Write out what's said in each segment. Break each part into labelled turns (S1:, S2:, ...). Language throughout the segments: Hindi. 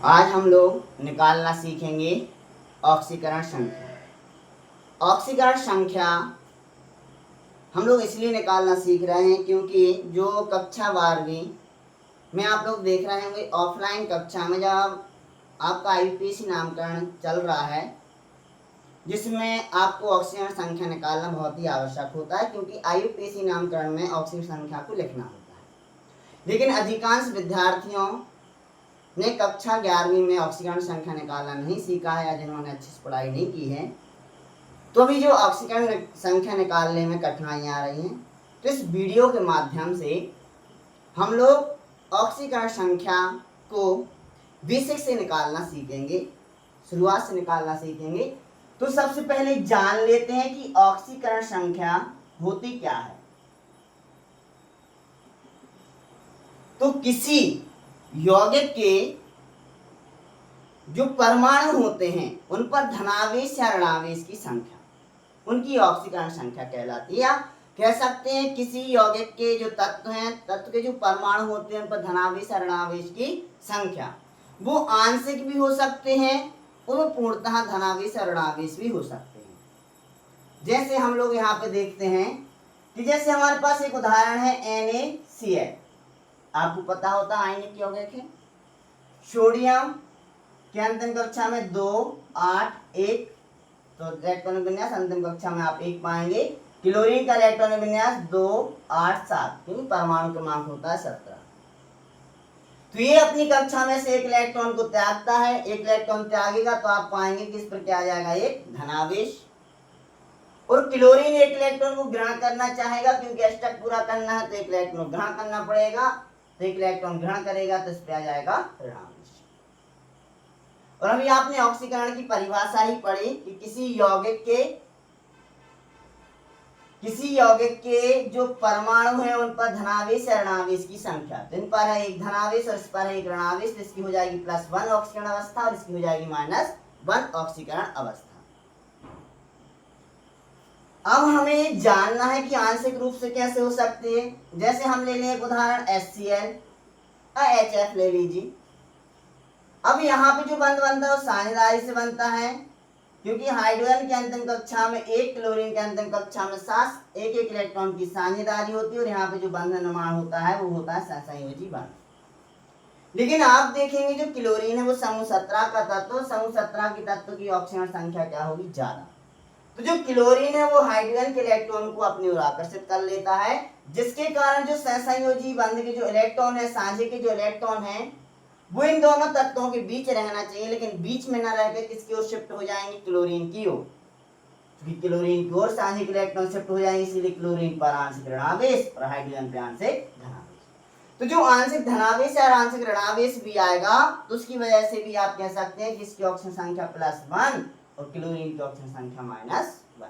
S1: आज हम लोग निकालना सीखेंगे ऑक्सीकरण संख्या। ऑक्सीकरण संख्या हम लोग इसलिए निकालना सीख रहे हैं क्योंकि जो कक्षा 12वीं में आप लोग देख रहे होंगे ऑफलाइन कक्षा में जब आपका IUPAC नामकरण चल रहा है, जिसमें आपको ऑक्सीकरण संख्या निकालना बहुत ही आवश्यक होता है क्योंकि IUPAC नामकरण में ऑक्सीकरण संख्या को लिखना होता है। लेकिन अधिकांश विद्यार्थियों ने कक्षा 11वीं में ऑक्सीकरण संख्या निकालना नहीं सीखा है या जिन्होंने अच्छी से पढ़ाई नहीं की है, तो अभी जो ऑक्सीकरण संख्या निकालने में कठिनाइयाँ आ रही हैं, तो इस वीडियो के माध्यम से हम लोग ऑक्सीकरण संख्या को बेसिक से निकालना सीखेंगे, शुरुआत से निकालना सीखेंगे। तो सबसे पहले जान लेते हैं कि ऑक्सीकरण संख्या होती क्या है। तो किसी यौगिक के जो परमाणु होते हैं उन पर धनावेश या ऋणावेश की संख्या उनकी ऑक्सीकरण संख्या कहलाती है। या कह सकते हैं किसी यौगिक के जो तत्व हैं, तत्व के जो परमाणु होते हैं उन पर धनावेश या ऋणावेश की संख्या, वो आंशिक भी हो सकते हैं और वो पूर्णतः धनावेश या ऋणावेश भी हो सकते हैं। जैसे हम लोग यहाँ पे देखते हैं कि जैसे हमारे पास एक उदाहरण है NaCl। आपको पता होता है आयनिक यौगिक है। सोडियम के अंतिम कक्षा में 2, 8, 1, तो इलेक्ट्रॉनिक विन्यास अंतिम कक्षा में आप 1 पाएंगे। क्लोरीन का इलेक्ट्रॉनिक विन्यास 2, 8, 7, क्योंकि परमाणु क्रमांक होता है 17। तो ये अपनी कक्षा में से एक इलेक्ट्रॉन को त्यागता है, एक इलेक्ट्रॉन त्यागेगा तो आप पाएंगे कि इस पर क्या आ जाएगा, एक धनावेश। और क्लोरीन एक इलेक्ट्रॉन को ग्रहण करना चाहेगा क्योंकि अष्टक पूरा करना है, तो एक इलेक्ट्रॉन ग्रहण करना पड़ेगा, तो एक इलेक्ट्रॉन ग्रहण करेगा तो इस पर आ जाएगा ऋणावेश। और अभी आपने ऑक्सीकरण की परिभाषा ही पढ़ी कि किसी यौगिक के जो परमाणु हैं उन पर धनावेश या ऋणावेश की संख्या, तो इन पर है एक धनावेश और इस पर है एक ऋणावेश, तो इसकी हो जाएगी +1 ऑक्सीकरण अवस्था और इसकी हो जाएगी -1 ऑक्सीकरण अवस्था। अब हमें जानना है कि आंशिक रूप से कैसे हो सकती है। जैसे हम ले लें एक उदाहरण HCl HF ले लीजिए। अब यहाँ पे जो बंध बनता है वो साझेदारी से बनता है, क्योंकि हाइड्रोजन के अंतिम कक्षा में 1, क्लोरीन के अंतिम कक्षा में 7, एक इलेक्ट्रॉन की साझेदारी होती है और यहाँ पे जो बंध निर्माण होता है वो होता है सहसंयोजी बंध। लेकिन आप देखेंगे जो क्लोरीन है वो समूह 17 का तत्व, समूह 17 की तत्व की ऑक्सीजन संख्या क्या होगी, ज्यादा। तो जो क्लोरीन है वो हाइड्रोजन के इलेक्ट्रॉन को अपनी ओर आकर्षित कर लेता है, जिसके कारण जो सहसंयोजी बंध के जो इलेक्ट्रॉन है, साझे के जो इलेक्ट्रॉन है, वो इन दोनों तत्वों के बीच रहना चाहिए, लेकिन बीच में न रहकर किसकी ओर शिफ्ट हो जाएंगे, क्लोरीन की ओर। क्योंकि क्लोरीन की ओर साझे के इलेक्ट्रॉन शिफ्ट हो जाएंगे, इसलिए क्लोरीन पर आंशिक ऋणावेश और हाइड्रोजन पर आंशिक धनावेश। तो जो आंशिक धनावेश या आंशिक ऋणावेश भी आएगा तो उसकी वजह से भी आप कह सकते हैं कि इसकी ऑक्सीजन संख्या +1 और क्लोरीन की ऑक्सीजन संख्या -1।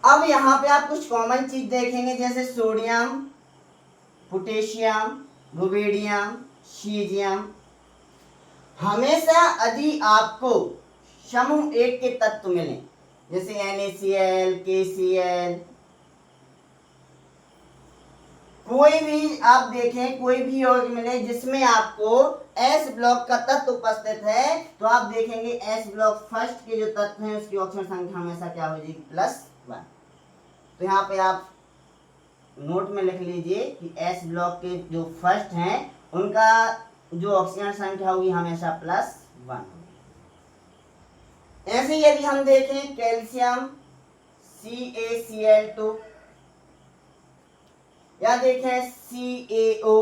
S1: अब यहाँ पे आप कुछ कॉमन चीज देखेंगे, जैसे सोडियम, पोटेशियम, रुबिडियम, सीजियम। हमेशा यदि आपको समूह 1 के तत्व मिले, जैसे NaCl, KCl, कोई भी आप देखें, कोई भी यौगिक मिले जिसमें आपको S ब्लॉक का तत्व उपस्थित है, तो आप देखेंगे S ब्लॉक फर्स्ट के जो तत्व हैं उसकी ऑक्सीजन संख्या हमेशा क्या हो जाएगी, +1। तो यहाँ पे आप नोट में लिख लीजिए कि S ब्लॉक के जो फर्स्ट हैं उनका जो ऑक्सीजन संख्या होगी हमेशा +1। ऐसे यदि हम देखें कैल्शियम CaCl2 या देखें CaO,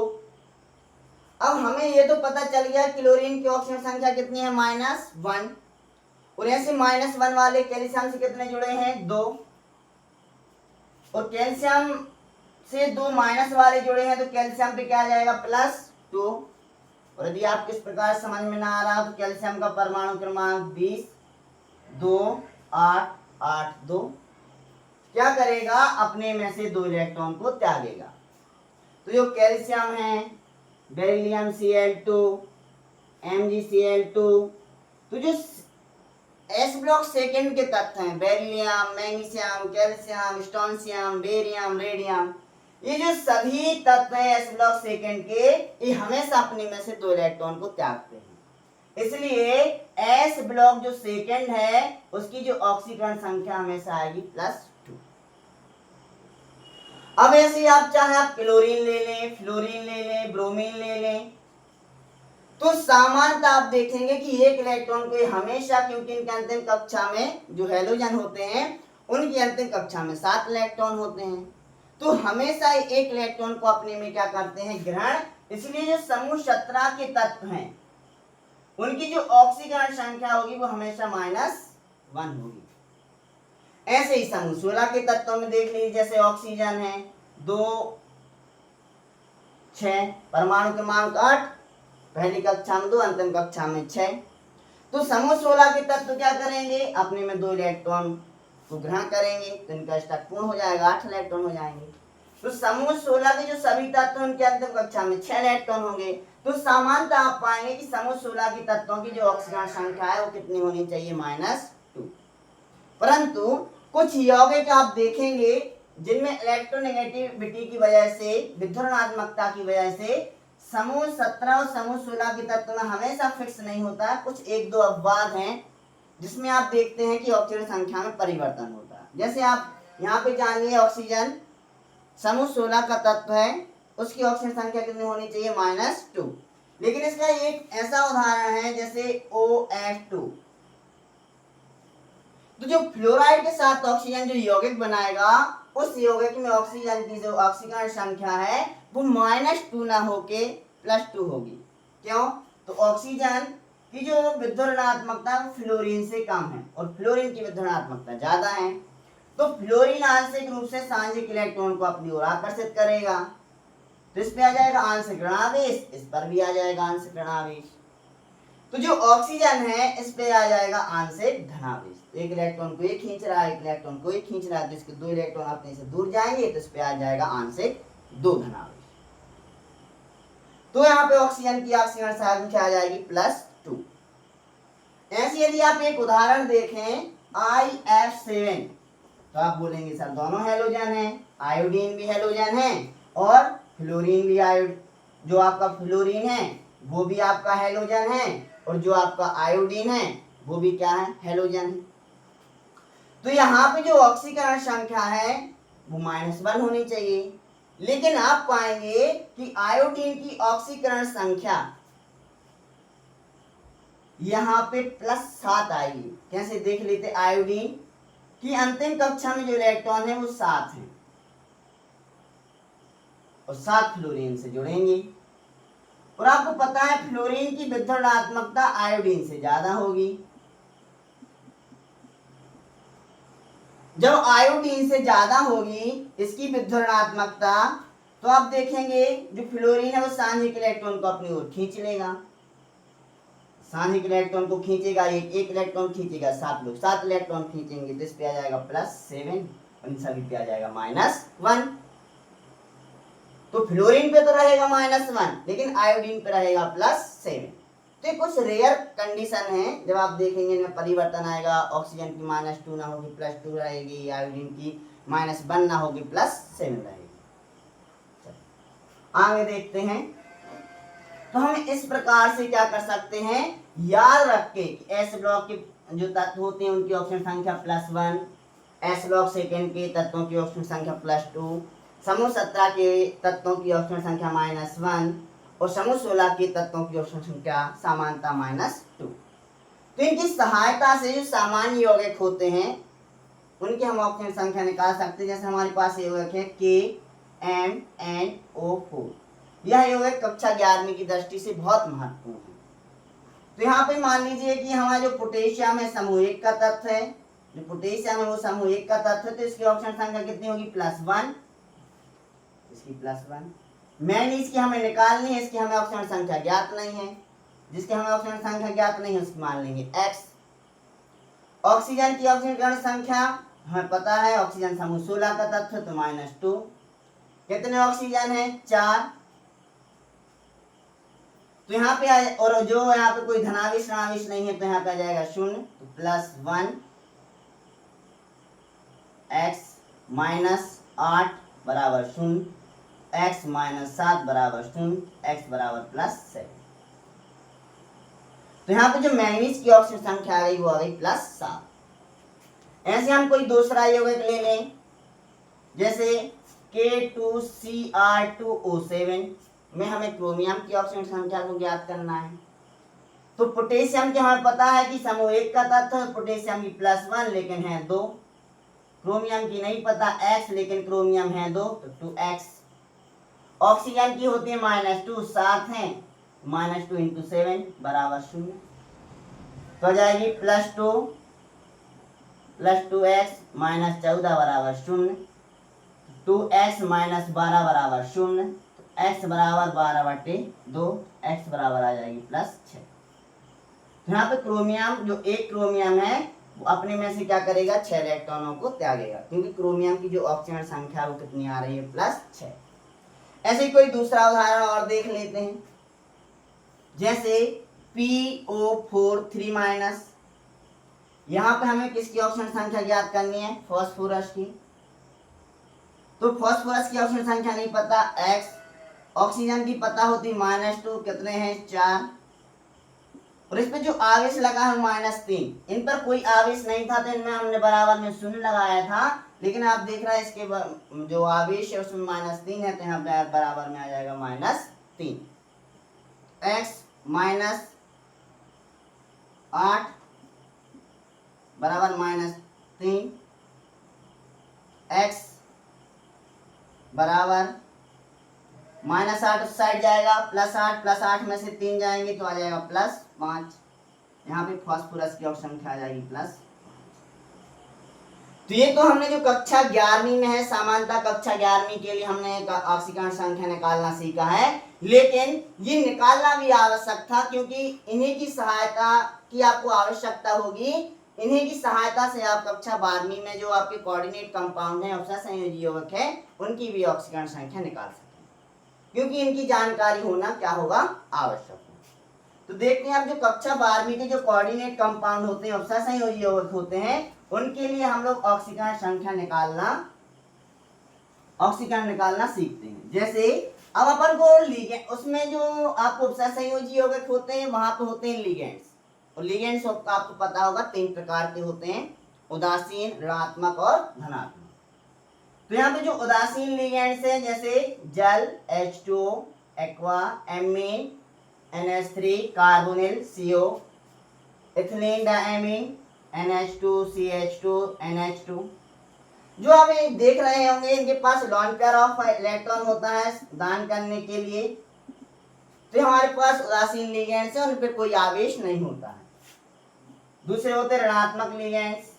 S1: अब हमें ये तो पता चल गया क्लोरीन की ऑक्सीजन संख्या कितनी है, -1। और ऐसे -1 वाले कैल्शियम से कितने जुड़े हैं, 2, और कैल्शियम से 2 माइनस वाले जुड़े हैं तो कैल्शियम पे क्या आ जाएगा, +2। और यदि आपको इस प्रकार समझ में ना आ रहा तो कैल्शियम का परमाणु क्रमांक 20, 2, 8, 8, 2 क्या करेगा, अपने में से 2 इलेक्ट्रॉन को त्यागेगा। तो जो कैल्शियम है, बेरिलियम Cl2, MgCl2, तो जो S ब्लॉक सेकेंड के तत्व हैं, beryllium, magnesium, calcium, strontium, barium, radium, ये जो सभी तत्व हैं s ब्लॉक सेकेंड के, ये हमेशा अपने में से 2 इलेक्ट्रॉन को त्यागते हैं। इसलिए s ब्लॉक जो सेकेंड है उसकी जो ऑक्सीकरण संख्या हमेशा आएगी +2। अब ऐसे ही आप चाहे आप क्लोरीन ले लें, फ्लोरीन ले लें, ब्रोमीन ले लें, तो सामान्यतः आप देखेंगे कि एक इलेक्ट्रॉन को हमेशा, क्योंकि इनके अंतिम कक्षा में जो हैलोजन होते हैं उनकी अंतिम कक्षा में 7 इलेक्ट्रॉन होते हैं, तो हमेशा एक इलेक्ट्रॉन को अपने में क्या करते हैं, ग्रहण। इसलिए जो समूह 17 के तत्व हैं उनकी जो ऑक्सीकरण संख्या होगी वो हमेशा -1 होगी। ऐसे ही समूह 16 के तत्वों में देख लीजिए, जैसे ऑक्सीजन है 2 6, परमाणु क्रमांक 8, पहली कक्षा में 2, अंतिम कक्षा में 6। तो समूह 16 के तत्व क्या करेंगे, अपने में 2 इलेक्ट्रॉन को ग्रहण करेंगे, तो इनका स्टैक पूर्ण हो जाएगा, 8 इलेक्ट्रॉन हो जाएंगे। तो समूह 16 के जो सभी तत्व उनके अंतिम कक्षा में 6 इलेक्ट्रॉन होंगे। तो सामान्यतः आप पाएंगे कि समूह 16 के तत्वों की जो ऑक्सीकरण संख्या है वो कितनी होनी चाहिए, -2। परंतु कुछ यौगिक आप देखेंगे जिनमें इलेक्ट्रोनेगेटिविटी की वजह से, विध्रुवणात्मकता की वजह से समूह 17 और समूह 16 के तत्व में हमेशा फिक्स नहीं होता है। कुछ 1-2 अपवाद हैं जिसमें आप देखते हैं कि ऑक्सीजन संख्या में परिवर्तन होता है। जैसे आप यहाँ पे जानिए, ऑक्सीजन समूह 16 का तत्व है, उसकी ऑक्सीजन संख्या कितनी होनी चाहिए, -2। लेकिन इसका एक ऐसा उदाहरण है जैसे OH2, तो जो फ्लोराइड के साथ ऑक्सीजन जो यौगिक बनाएगा, उस यौगिक में ऑक्सीजन की जो ऑक्सीकरण संख्या है वो -2 ना होके +2 होगी। क्यों, तो ऑक्सीजन की जो विध्रुवणात्मकता फ्लोरीन से कम है और फ्लोरीन की विध्रुवणात्मकता ज्यादा है, तो फ्लोरीन आंशिक रूप से सांझिक इलेक्ट्रॉन को अपनी ओर आकर्षित करेगा, तो इस पे आ जाएगा आंशिक ऋणावेश, इस पर भी आ जाएगा आंशिक ऋणावेश। तो जो ऑक्सीजन है इस पे आ जाएगा आंशिक धनावेश। एक इलेक्ट्रॉन को ये खींच रहा है, एक इलेक्ट्रॉन को ये खींच रहा है, तो इसके 2 इलेक्ट्रॉन अपने से दूर जाएंगे, तो इस पे आ जाएगा आंशिक 2 धनावेश। तो यहाँ पे ऑक्सीजन की ऑक्सीकरण संख्या आ जाएगी +2। ऐसे यदि आप एक उदाहरण देखें IF7, तो आप बोलेंगे सर दोनों हैलोजन है, आयोडीन भी हैलोजन है और फ्लोरीन भी जो आपका फ्लोरीन है वो भी आपका हैलोजन है, और जो आपका आयोडीन है वो भी क्या है, हैलोजन है। तो यहाँ पे जो ऑक्सीकरण संख्या है वो -1 होनी चाहिए, लेकिन आप पाएंगे कि आयोडीन की ऑक्सीकरण संख्या यहाँ पे +7 आएगी। कैसे, देख लेते, आयोडीन की अंतिम कक्षा में जो इलेक्ट्रॉन है वो 7 है और 7 फ्लोरीन से जुड़ेंगे, और आपको पता है फ्लोरीन की विध्रुवणात्मकता आयोडीन से ज्यादा होगी। जब आयोडीन से ज्यादा होगी इसकी विध्रुवणात्मकता, तो आप देखेंगे जो फ्लोरीन है वो सांझिक इलेक्ट्रॉन को अपनी ओर खींच लेगा, सांझिक इलेक्ट्रॉन को खींचेगा, एक इलेक्ट्रॉन खींचेगा, 7 लोग 7 इलेक्ट्रॉन खींचेंगे, तो इस पे आ जाएगा +7 और इन सभी पे आ जाएगा -1। तो फ्लोरीन पे तो रहेगा -1, लेकिन आयोडीन पे रहेगा +7। तो कुछ रेयर कंडीशन है, जब आप देखेंगे इनमें परिवर्तन आएगा, ऑक्सीजन की -2 ना होगी +2 रहेगी, आयोडीन की -1 ना होगी +7 रहेगी। आगे देखते हैं, तो हम इस प्रकार से क्या कर सकते हैं, याद रख के एस ब्लॉक के जो तत्व होते हैं उनकी ऑक्सीजन संख्या +1, एस ब्लॉक सेकेंड के तत्वों की ऑक्सीजन संख्या +2, समूह 17 के तत्वों की ऑक्सीजन संख्या -1 और समूह 16 के तत्वों की ऑक्सीजन संख्या सामान्यता -2। तो इनकी सहायता से जो सामान्य यौगिक होते हैं उनकी हम ऑक्सीजन संख्या निकाल सकते हैं। जैसे हमारे पास यौगिक है KMnO4, यह यौगिक कक्षा 11वीं की दृष्टि से बहुत महत्वपूर्ण है। तो यहाँ पे मान लीजिए कि हमारा जो पोटेशियम है समूह 1 का तत्व है, जो पोटेशियम है वो समूह 1 का तत्व है, तो इसकी ऑक्सीजन संख्या कितनी होगी, +1, इसकी +1। मैंगनीज की हमें निकालनी है, इसकी हमें ऑक्सीजन संख्या ज्ञात नहीं है, जिसकी हमें ऑक्सीजन संख्या ज्ञात नहीं है उसकी मान लेंगे x। ऑक्सीजन की ऑक्सीजन संख्या हमें पता है, ऑक्सीजन समूह 16 का तत्व, तो -2। कितने ऑक्सीजन है, 4। तो यहाँ पे और जो यहाँ पे कोई धनावेश ऋणावेश नहीं है तो यहाँ पे आ जाएगा 0, तो +1 x -8 = 0। x माइनस 7 बराबर 0, x बराबर +7। तो यहाँ पे जो मैंगनीज की ऑक्सीजन संख्या आ गई वो आ गई +7। ऐसे हम कोई दूसरा यौगिक ले लें, जैसे K2Cr2O7 में हमें क्रोमियम की ऑक्सीजन संख्या को ज्ञात करना है। तो पोटेशियम की हमें पता है कि समूह 1 का तत्व पोटेशियम की +1 लेकिन है 2, क्रोमियम की नहीं पता x लेकिन क्रोमियम है 2 तो 2x। ऑक्सीजन की होती है -2, 7 है, -2 × 7 बराबर 0, तो जाएगी +2 + 2x -14 बराबर 0, 2x - 12 बराबर 0, तो x बराबर 12/2, x बराबर आ जाएगी +6। यहाँ पे क्रोमियम जो एक क्रोमियम है वो अपने में से क्या करेगा, 6 इलेक्ट्रॉनों को त्यागेगा, क्योंकि क्रोमियम की जो ऑक्सीजन संख्या वो कितनी आ रही है, +6। ऐसे ही कोई दूसरा उदाहरण और देख लेते हैं, जैसे PO4 3-। यहाँ पे हमें किसकी ऑक्सीजन संख्या ज्ञात करनी है, फास्फोरस की। तो फास्फोरस की ऑक्सीजन संख्या नहीं पता x, ऑक्सीजन की पता होती -2, कितने हैं 4, और इस पे जो आवेश लगा है -3। इन पर कोई आवेश नहीं था तो इनमें हमने बराबर में 0 लगाया था, लेकिन आप देख रहे हैं इसके जो आवेश है उसमें -3 है, तो यहाँ पे बराबर में आ जाएगा -3। x -8 बराबर -3, x बराबर -8 उस साइड जाएगा, +8 +8 में से 3 जाएंगे तो आ जाएगा +5। यहाँ पे फास्फोरस की ऑक्सीजन संख्या आ जाएगी +5। तो ये तो हमने जो कक्षा 11वीं में है, सामान्यतः कक्षा 11वीं के लिए हमने ऑक्सीकरण संख्या निकालना सीखा है, लेकिन ये निकालना भी आवश्यक था, क्योंकि इन्हीं की सहायता की आपको आवश्यकता होगी। इन्हीं की सहायता से आप कक्षा 12वीं में जो आपके कोऑर्डिनेट कंपाउंड है, अवसाद संयोजी यौगिक है, उनकी भी ऑक्सीकरण संख्या निकाल सकते हैं, क्योंकि इनकी जानकारी होना क्या होगा, आवश्यक। तो देखते हैं आप जो कक्षा 12वीं के जो कोऑर्डिनेट कंपाउंड होते हैं, अवसाद संयोजी यौगिक होते हैं, उनके लिए हम लोग ऑक्सीकरण संख्या निकालना सीखते हैं। जैसे अब अपन को लिगेंड, उसमें जो आपको अवसाद संयोजी यौगिक होते हैं वहां पे होते हैं लिगेंड्स, और लिगेंड्स आपको पता होगा 3 प्रकार के होते हैं, उदासीन, ऋणात्मक और धनात्मक। तो यहाँ पे जो उदासीन लिगेंड्स हैं, जैसे जल H2O, aqua, amine NH3, carbonyl CO, ethylene diamine NH2CH2 NH2, जो आप देख रहे होंगे इनके पास लॉन पेयर ऑफ इलेक्ट्रॉन होता है दान करने के लिए। तो हमारे पास उदासीन लिगेंड्स है, उन पर कोई आवेश नहीं होता है। दूसरे होते हैं ऋणात्मक लिगेंड्स,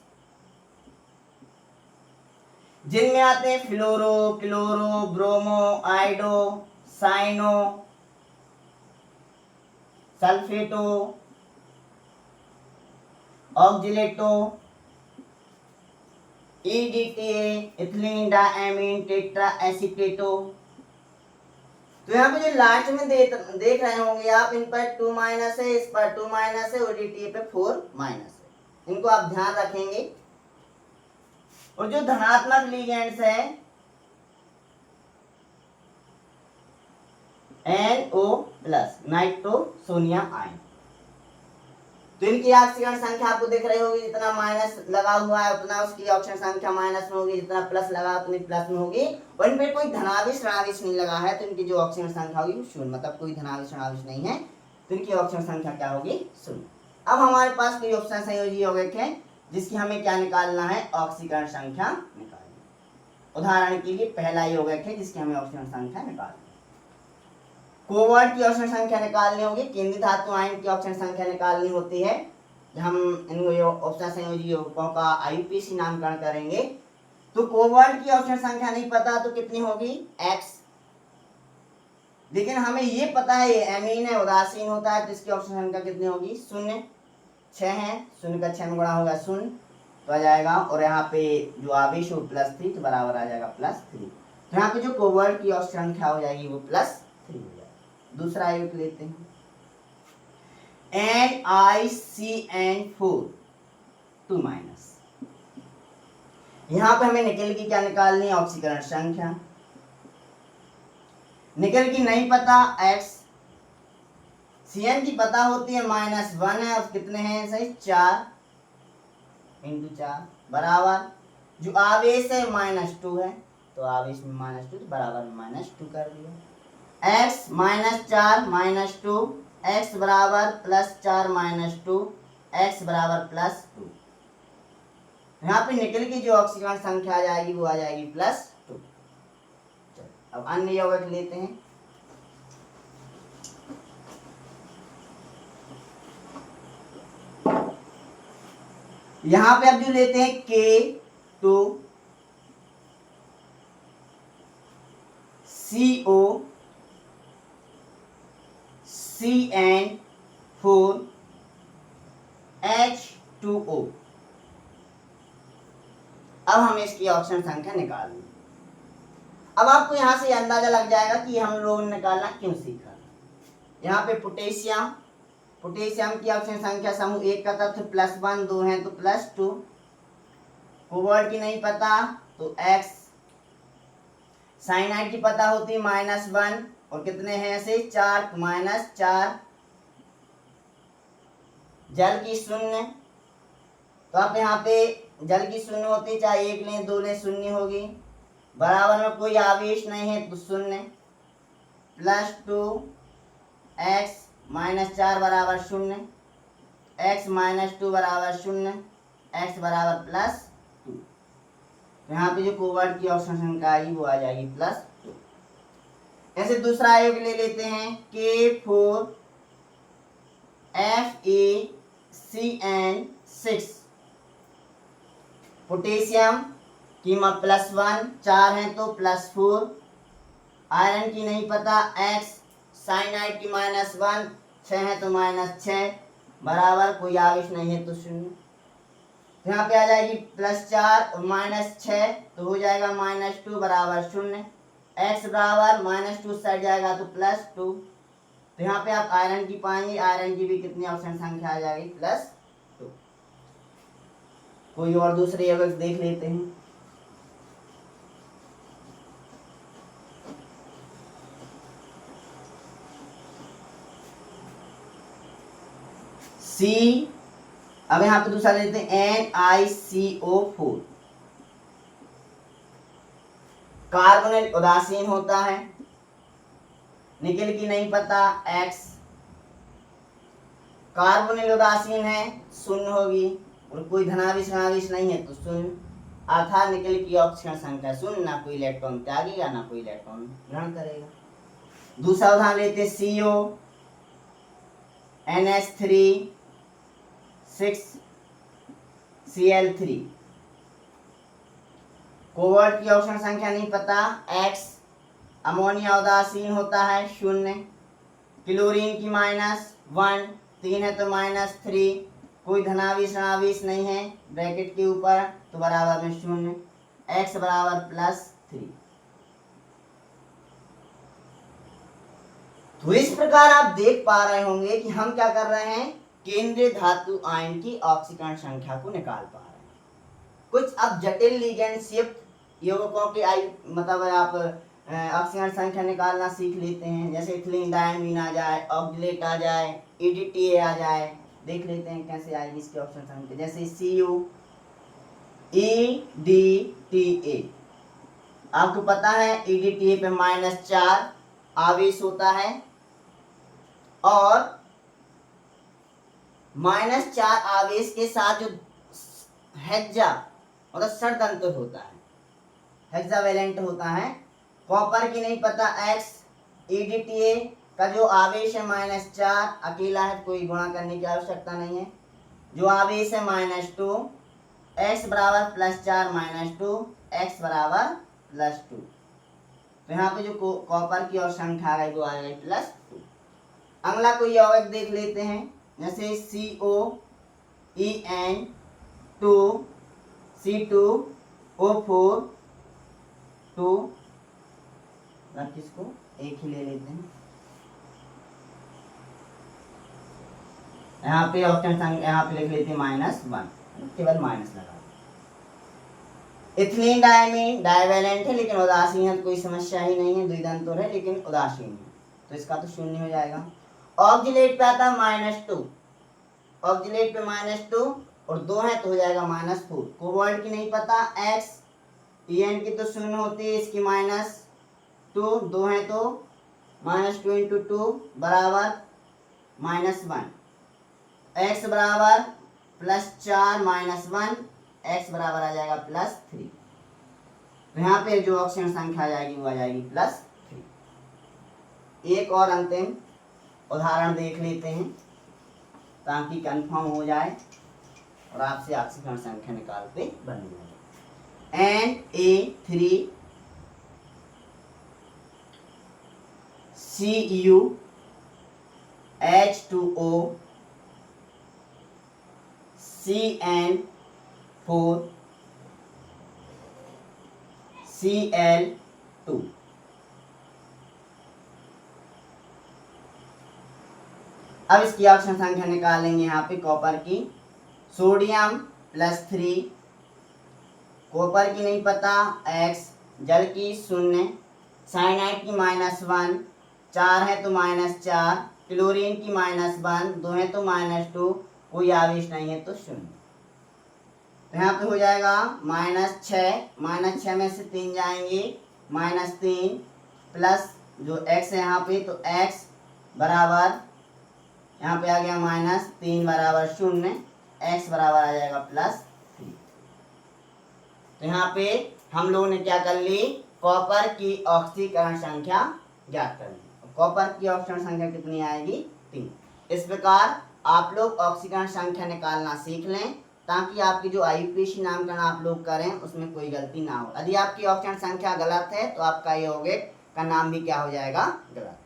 S1: जिनमें आते हैं फ्लोरो, chloro, bromo, आइडो, cyano, सल्फेटो, ऑक्जिलेटो, EDTA, ethylene diamine tetra एसीटेटो। तो यहाँ पे जो लास्ट में देख रहे होंगे आप, इन पर 2- है, इस पर 2- है, और EDTA पे 4- है, इनको आप ध्यान रखेंगे। और जो धनात्मक लिगेंड्स है NO+, नाइट्रोसोनियम आयन, तो इनकी ऑक्सीकरण संख्या आपको दिख रही होगी, जितना माइनस लगा हुआ है उतना उसकी ऑक्सीकरण संख्या माइनस में होगी, जितना प्लस लगा उतनी प्लस में होगी, और इन पे कोई धनावेश ऋणावेश नहीं लगा है, तो इनकी जो ऑक्सीकरण संख्या होगी वो 0, मतलब कोई धनावेश ऋणावेश नहीं है, तो इनकी ऑक्सीकरण संख्या क्या होगी, 0। अब हमारे पास कोई ऑप्शन संयोजी यौगिक है जिसकी हमें क्या निकालना है, ऑक्सीकरण संख्या निकालनी। उदाहरण के लिए पहला यौगिक है जिसकी हमें ऑक्सीकरण संख्या निकालनी, कोबाल्ट की ऑक्सीजन संख्या निकालनी होगी, केंद्रीय धातु आयन की ऑक्सीजन संख्या निकालनी होती है। हम इन ऑक्सीजन संयोजी यौगिकों का IUPAC नामकरण करेंगे। तो कोबाल्ट की ऑक्सीजन संख्या नहीं पता तो कितनी होगी, x, लेकिन हमें ये पता है ये एमीन है, उदासीन होता है, तो इसकी ऑक्सीजन संख्या कितनी होगी, 0, 6 है, 0 का 6 में गुणा होगा 0, तो आ जाएगा, और यहाँ पे जो आवेश हो +3, तो बराबर आ जाएगा +3। तो यहाँ पे जो कोबाल्ट की ऑक्सीजन संख्या हो जाएगी वो +3 हो जाएगी। दूसरा आयुक्त लेते हैं, NiCN4 2-। यहां पे हमें निकेल की क्या निकालनी है, ऑक्सीकरण संख्या। निकल की नहीं पता x, Cn की पता होती है -1 है और कितने हैं सही 4 × 4 बराबर जो आवेश है -2 है तो आवेश में -2 तो बराबर में -2 कर दिया। x -4 -2 x बराबर +4 -2 x बराबर +2। यहाँ पे निकल की जो ऑक्सीकरण संख्या आ जाएगी वो आ जाएगी +2। अब अन्य यौगिक लेते हैं। यहाँ पे अब जो लेते हैं K2 CO CN4 H2O। अब हम इसकी ऑक्सीजन संख्या निकाल लें। अब आपको यहां से अंदाजा लग जाएगा कि हम लोगों ने निकालना क्यों सीखा। यहाँ पे पोटेशियम की ऑक्सीजन संख्या समूह 1 का तत्व +1 2 है तो +2। कोबाल्ट की नहीं पता तो X। साइनाइड की पता होती है -1 और कितने हैं ऐसे 4 तो -4। जल की 0 तो आप यहाँ पे जल की 0 होती है, चाहे 1 लें 2 लें 0 होगी। बराबर में कोई आवेश नहीं है तो 0 +2 x -4 बराबर 0 x -2 बराबर 0 x बराबर +2। यहाँ पे जो कोबाल्ट की ऑक्सीजन संख्या आई वो आ जाएगी +2। ऐसे दूसरा आयोग ले लेते हैं K4 FeCN6। पोटेशियम कीमत +1 4 है तो +4। आयरन की नहीं पता x। साइनाइड की -1 6 है तो -6 बराबर कोई आवेश नहीं है तो 0। यहाँ पे आ जाएगी +4 और -6 तो हो जाएगा -2 बराबर 0। x बराबर -2 साइड जाएगा तो +2। तो यहाँ पे आप आयरन की पाएंगे, आयरन की भी कितनी ऑक्सीजन संख्या आ जाएगी +2। कोई और दूसरे यौगिक देख लेते हैं। C। अब यहाँ पे दूसरा लेते हैं NiCO4। कार्बोनिल उदासीन होता है। निकल की नहीं पता X। कार्बोनिल उदासीन है 0 होगी और कोई धनावेश नहीं है तो 0। अर्थात निकल की ऑक्सीजन संख्या 0, ना कोई इलेक्ट्रॉन त्यागेगा ना कोई इलेक्ट्रॉन ग्रहण करेगा। दूसरा उदाहरण लेते हैं CO NH3 6Cl3। कोबाल्ट की ऑक्सीजन संख्या नहीं पता X। अमोनिया उदासीन होता है 0। क्लोरीन की -1 3 है तो -3। कोई धनावेश नहीं है ब्रैकेट के ऊपर तो बराबर में 0। x बराबर +3। तो इस प्रकार आप देख पा रहे होंगे कि हम क्या कर रहे हैं, केंद्रीय धातु आयन की ऑक्सीकरण संख्या को निकाल पा रहे हैं। कुछ अब जटिल लिगेंड शिफ्ट यौगिकों के मतलब आप ऑक्सीकरण संख्या निकालना सीख लेते हैं। जैसे इथिलीन डायमीन आ जाए, ऑक्जेलेट आ जाए, EDTA आ जाए, देख लेते हैं कैसे आएगी इसकी ऑक्सीकरण संख्या। जैसे CuEDTA आपको पता है EDTA पे -4 आवेश होता है और -4 आवेश के साथ जो हेक्सा मतलब षडयंत्र होता है, हेक्सावेलेंट होता है। कॉपर की नहीं पता X। EDTA का जो आवेश है -4 अकेला है, कोई गुणा करने की आवश्यकता नहीं है। जो आवेश है -2 x बराबर +4 -2 x बराबर +2। तो यहाँ पे जो कॉपर की और संख्या आ गई वो आ गई +2। अगला कोई यौगिक देख लेते हैं। जैसे COEN2C2O4 2 किसको एक ही ले लेते हैं। यहाँ पे ऑप्शन यहाँ पे लिख लेते हैं -1, केवल माइनस लगा। इथिलीन डायमीन डाइवेलेंट है लेकिन उदासीन है, कोई समस्या ही नहीं है, द्विदंतोर है लेकिन उदासीन है, तो इसका तो शून्य हो जाएगा। ऑक्जिलेट पे आता है -2, ऑक्जिलेट पे -2 और 2 है तो हो जाएगा -4। कोबाल्ट की नहीं पता, एक्स En की तो शून्य होती है, इसकी -2, 2 है तो -2 × 2 बराबर -1, x बराबर +4 -1, x बराबर आ जाएगा +3। तो यहाँ पे जो ऑक्सीजन संख्या आ जाएगी वो आ जाएगी +3। एक और अंतिम उदाहरण देख लेते हैं ताकि कंफर्म हो जाए और आपसे ऑक्सीजन संख्या निकालते बन जाए। Na3 Cu H2O CN4 Cl2। अब इसकी ऑक्सीजन संख्या निकालेंगे यहाँ पे कॉपर की। सोडियम +3, कॉपर की नहीं पता x, जल की 0, साइनाइड की -1, 4 है तो -4, क्लोरीन की -1, 2 है तो -2, कोई आवेश नहीं है तो 0। तो यहाँ पे हो जाएगा -6 में से 3 जाएंगे, -3 प्लस जो x है यहाँ पे तो x बराबर यहाँ पे आ गया -3 बराबर 0, x बराबर आ जाएगा +3। तो यहाँ पे हम लोगों ने क्या कर ली, कॉपर की ऑक्सीकरण संख्या ज्ञात कर ली। कॉपर की ऑक्सीकरण संख्या कितनी आएगी, 3। इस प्रकार आप लोग ऑक्सीकरण संख्या निकालना सीख लें ताकि आपकी जो IUPAC नामकरण आप लोग करें उसमें कोई गलती ना हो। यदि आपकी ऑक्सीजन संख्या गलत है तो आपका यौगिक का नाम भी क्या हो जाएगा, गलत।